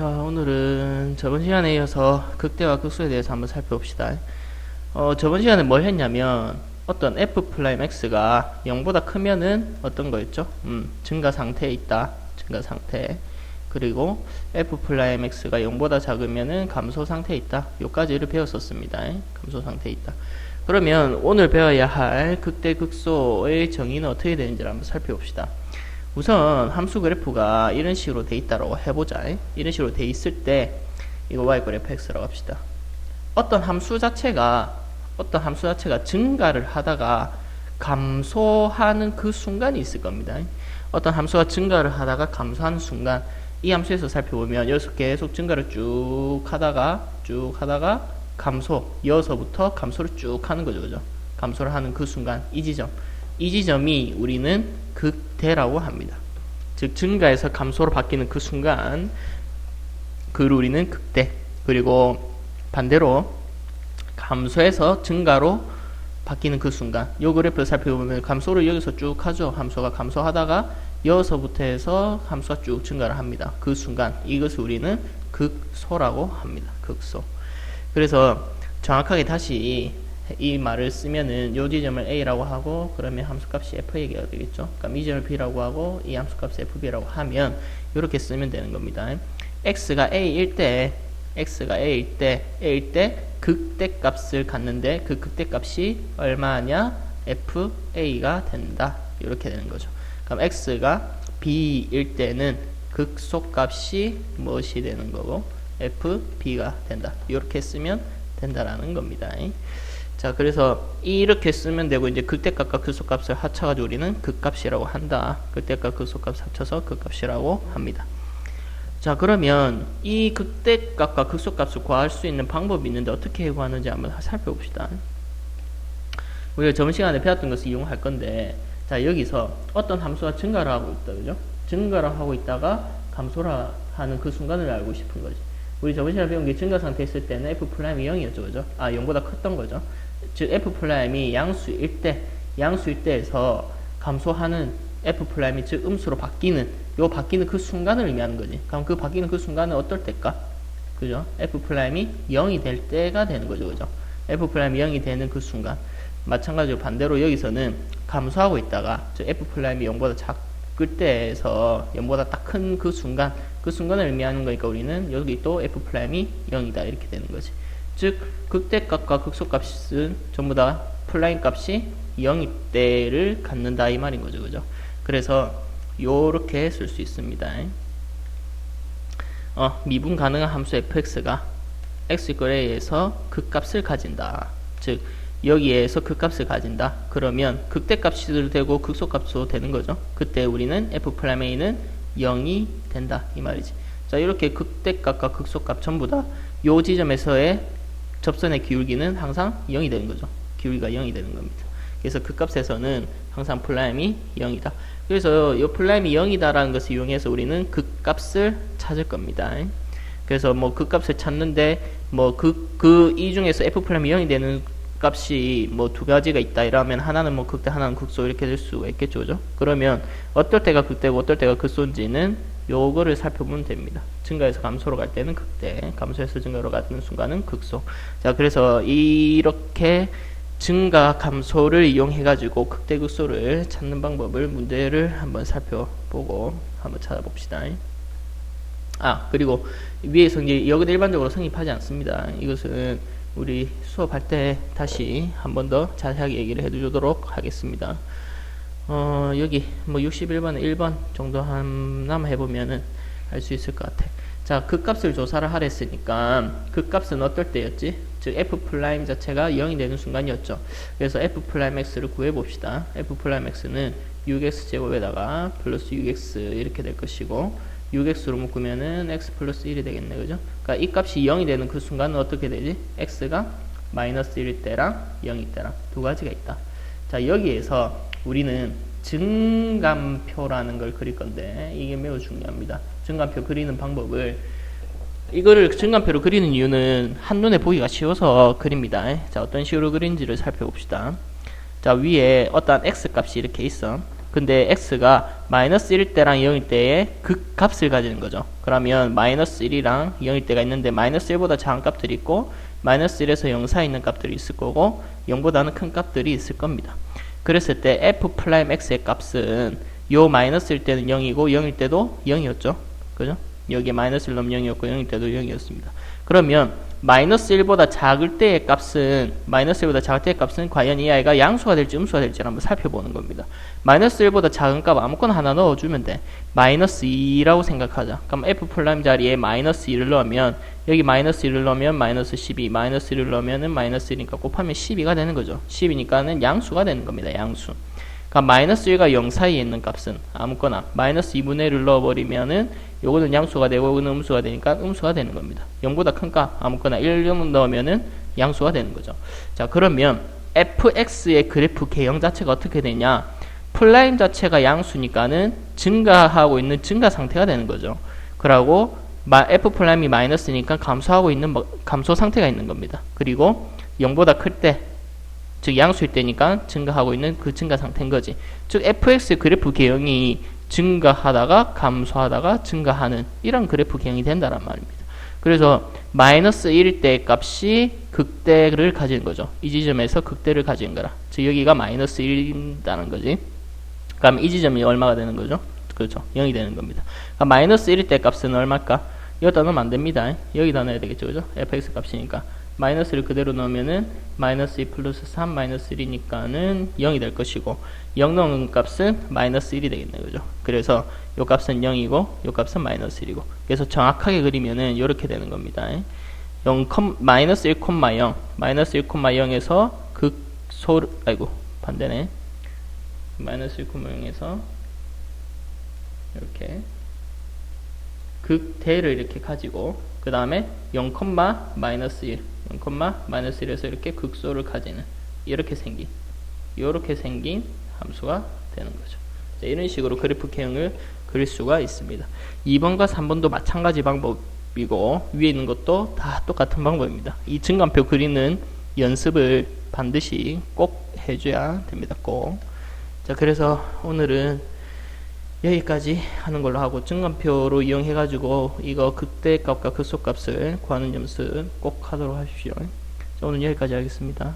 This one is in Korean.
자, 오늘은 저번 시간에 이어서 극대와 극소에 대해서 한번 살펴봅시다. 저번 시간에 뭘 했냐면 어떤 f'x가 0보다 크면은 어떤 거였죠? 증가 상태에 있다. 증가 상태. 그리고 f'x가 0보다 작으면은 감소 상태에 있다. 요까지를 배웠었습니다. 감소 상태에 있다. 그러면 오늘 배워야 할 극대 극소의 정의는 어떻게 되는지를 한번 살펴봅시다. 우선 함수 그래프가 이런 식으로 돼 있다라고 해보자. 이런 식으로 돼 있을 때 이거 y 그래프 x라고 합시다. 어떤 함수 자체가 증가를 하다가 감소하는 그 순간이 있을 겁니다. 어떤 함수가 증가를 하다가 감소하는 순간, 이 함수에서 살펴보면 여기서 계속 증가를 쭉 하다가 감소, 여기서부터 감소를 쭉 하는 거죠. 그죠? 감소를 하는 그 순간, 이 지점이 우리는 극대라고 합니다. 즉 증가에서 감소로 바뀌는 그 순간, 그를 우리는 극대. 그리고 반대로 감소에서 증가로 바뀌는 그 순간, 요 그래프를 살펴보면 감소를 여기서 쭉 하죠. 함수가 감소하다가 여기서부터 해서 함수가 쭉 증가를 합니다. 그 순간, 이것을 우리는 극소라고 합니다. 극소. 그래서 정확하게 다시 이 말을 쓰면은 요 지점을 A라고 하고, 그러면 함수값이 F가 되겠죠. 그럼 이 지점을 B라고 하고 이 함수값을 FB라고 하면 이렇게 쓰면 되는 겁니다. X가 A일 때 극대값을 갖는데 그 극대값이 얼마냐? FA가 된다. 이렇게 되는 거죠. 그럼 X가 B일 때는 극소값이 무엇이 되는 거고 FB가 된다. 이렇게 쓰면 된다라는 겁니다. 자, 그래서 이렇게 쓰면 되고, 이제 극대값과 극소값을 합쳐가지고 우리는 극값이라고 한다. 극대값, 극소값 합쳐서 극값이라고 합니다. 자, 그러면 이 극대값과 극소값을 구할 수 있는 방법이 있는데 어떻게 구하는지 한번 살펴봅시다. 우리가 저번 시간에 배웠던 것을 이용할 건데, 자, 여기서 어떤 함수가 증가를 하고 있다, 그죠? 증가를 하고 있다가 감소를 하는 그 순간을 알고 싶은 거지. 우리 저번 시간에 배운 게 증가 상태 있을 때는 F'이 0이었죠, 그죠? 0보다 컸던 거죠. 즉, F'이 양수일 때에서 감소하는 F'이 즉, 음수로 바뀌는 그 순간을 의미하는 거지. 그럼 그 바뀌는 그 순간은 어떨 때일까? 그죠? F'이 0이 될 때가 되는 거죠, 그죠? F'이 0이 되는 그 순간. 마찬가지로 반대로 여기서는 감소하고 있다가, 즉, F'이 0보다 작을 때에서 0보다 딱 큰 그 순간을 의미하는 거니까 우리는 여기 또 F'이 0이다. 이렇게 되는 거지. 즉, 극대값과 극소값은 전부 다 플라인 값이 0일 때를 갖는다. 이 말인 거죠. 그죠? 그래서, 요렇게 쓸 수 있습니다. 미분 가능한 함수 fx가 x=a에서 극값을 가진다. 즉, 여기에서 극값을 가진다. 그러면 극대값이 되고 극소값도 되는 거죠. 그때 우리는 f'a는 0이 된다. 이 말이지. 자, 이렇게 극대값과 극소값 전부 다 요 지점에서의 접선의 기울기는 항상 0이 되는 거죠. 기울기가 0이 되는 겁니다. 그래서 극값에서는 항상 플라임이 0이다. 그래서 이 플라임이 0이다라는 것을 이용해서 우리는 극값을 찾을 겁니다. 그래서 뭐 극값을 찾는데 뭐 이 중에서 f 플라임이 0이 되는 값이 뭐 두 가지가 있다 이러면 하나는 뭐 극대 하나는 극소 이렇게 될 수가 있겠죠. 그죠? 그러면 어떨 때가 극대고 어떨 때가 극소인지는 요거를 살펴보면 됩니다. 증가에서 감소로 갈 때는 극대, 감소에서 증가로 가는 순간은 극소. 자, 그래서 이렇게 증가 감소를 이용해 가지고 극대 극소를 찾는 방법을 문제를 한번 살펴보고 한번 찾아봅시다. 그리고 위에서 이제 여기도 일반적으로 성립하지 않습니다. 이것은 우리 수업할 때 다시 한 번 더 자세하게 얘기를 해주도록 하겠습니다. 여기 뭐 61번에 1번 정도 하나만 해보면은 알 수 있을 것 같아. 자, 극값을 조사를 하랬으니까 극값은 어떨 때였지? 즉 f' 자체가 0이 되는 순간이었죠. 그래서 f'x를 구해봅시다. f'x는 6x제곱에다가 플러스 6x 이렇게 될 것이고 6x로 묶으면은 x 플러스 1이 되겠네. 그죠? 그러니까 이 값이 0이 되는 그 순간은 어떻게 되지? x가 마이너스 1일 때랑 0일 때랑 두 가지가 있다. 자, 여기에서 우리는 증감표라는 걸 그릴 건데 이게 매우 중요합니다. 증감표 그리는 방법을, 이거를 증감표로 그리는 이유는 한눈에 보기가 쉬워서 그립니다. 자, 어떤 식으로 그린지를 살펴봅시다. 자, 위에 어떠한 x 값이 이렇게 있어. 근데 x가 마이너스 1일 때랑 0일 때의 극값을 가지는 거죠. 그러면 마이너스 1이랑 0일 때가 있는데 마이너스 1보다 작은 값들이 있고 마이너스 1에서 0 사이에 있는 값들이 있을 거고 0보다는 큰 값들이 있을 겁니다. 그랬을 때 f'x의 값은 요 마이너스 1 때는 0이고 0일 때도 0이었죠. 그죠? 여기에 마이너스 1 넣으면 0이었고 0일 때도 0이었습니다. 그러면 마이너스 1보다 작을 때의 값은 과연 이 아이가 양수가 될지 음수가 될지 한번 살펴보는 겁니다. 마이너스 1보다 작은 값 아무거나 하나 넣어주면 돼. 마이너스 2라고 생각하자. 그럼 f' 자리에 마이너스 2를 넣으면 여기 마이너스 1을 넣으면 마이너스 12, 마이너스 1을 넣으면은 마이너스 1이니까 곱하면 12가 되는 거죠. 10이니까는 양수가 되는 겁니다. 양수. 그러니까 마이너스 1과 0 사이에 있는 값은 아무거나 마이너스 2분의 1을 넣어버리면은 요거는 양수가 되고 요거는 음수가 되니까 음수가 되는 겁니다. 0보다 큰 값 아무거나 1을 넣으면은 양수가 되는 거죠. 자, 그러면 fx의 그래프 개형 자체가 어떻게 되냐? 플라임 자체가 양수니까는 증가하고 있는 증가 상태가 되는 거죠. 그러고 f'이 마이너스니까 감소하고 있는 감소 상태가 있는 겁니다. 그리고 0보다 클 때, 즉 양수일 때니까 증가하고 있는 그 증가 상태인 거지. 즉 fx의 그래프 개형이 증가하다가 감소하다가 증가하는 이런 그래프 개형이 된다는 말입니다. 그래서 마이너스 1일 때의 값이 극대를 가지는 거죠. 이 지점에서 극대를 가지는 거라. 즉 여기가 마이너스 1이다는 거지. 그럼 이 지점이 얼마가 되는 거죠? 그렇죠. 0이 되는 겁니다. 그러니까 마이너스 1일 때 값은 얼마일까? 여기다 넣으면 안 됩니다. 여기다 넣어야 되겠죠. 그죠? fx 값이니까. 마이너스를 그대로 넣으면은 마이너스 2 플러스 3 마이너스 1이니까는 0이 될 것이고 0 넣은 값은 마이너스 1이 되겠네요. 그죠? 그래서 요 값은 0이고 요 값은 마이너스 1이고 그래서 정확하게 그리면은 요렇게 되는 겁니다. 마이너스 1,0 마이너스 1,0에서 반대네. 마이너스 1,0에서 이렇게 극대를 이렇게 가지고 그 다음에 0, 마이너스 1 마이너스 1에서 이렇게 극소를 가지는 이렇게 생긴 함수가 되는 거죠. 자, 이런 식으로 그래프 개형을 그릴 수가 있습니다. 2번과 3번도 마찬가지 방법이고 위에 있는 것도 다 똑같은 방법입니다. 이 증감표 그리는 연습을 반드시 꼭 해줘야 됩니다. 꼭. 자, 그래서 오늘은 여기까지 하는 걸로 하고 증감표로 이용해 가지고 이거 극대값과 극소값을 구하는 연습 꼭 하도록 하십시오. 자, 오늘 여기까지 하겠습니다.